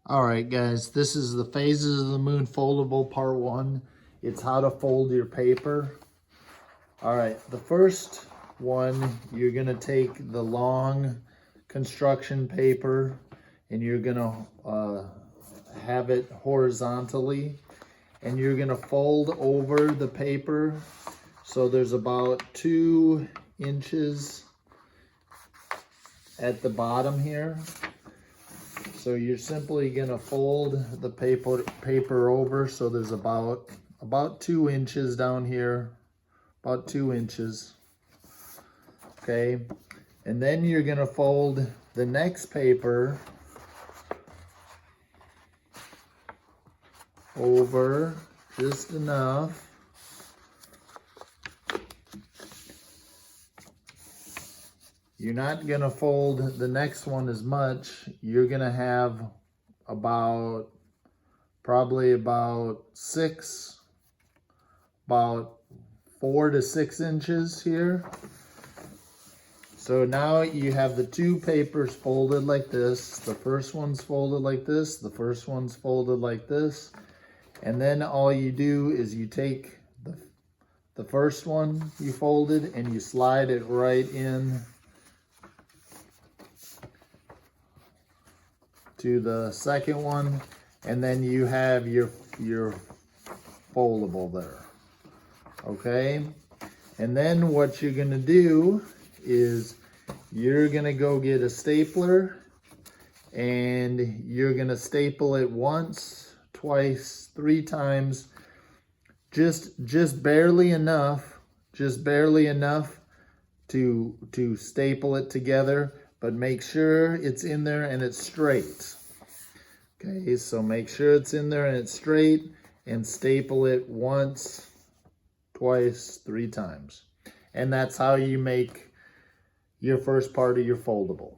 All right, guys, this is the Phases of the Moon foldable part 1. It's how to fold your paper. All right, the first one, you're gonna take the long construction paper and you're gonna have it horizontally, and you're gonna fold over the paper so there's about 2 inches at the bottom here. So you're simply gonna fold the paper over so there's about 2 inches down here, about 2 inches. Okay, and then you're gonna fold the next paper over just enough. You're not gonna fold the next one as much. You're gonna have probably about 4 to 6 inches here. So now you have the 2 papers folded like this. The first one's folded like this. The first one's folded like this. And then all you do is you take the first one you folded and you slide it right in to the second one, and then you have your foldable there. Okay, and then what you're gonna do is you're gonna go get a stapler and you're gonna staple it once, twice, 3 times, just barely enough to staple it together, but make sure it's in there and it's straight. Okay, so make sure it's in there and it's straight, and staple it once, twice, 3 times. And that's how you make your first part of your foldable.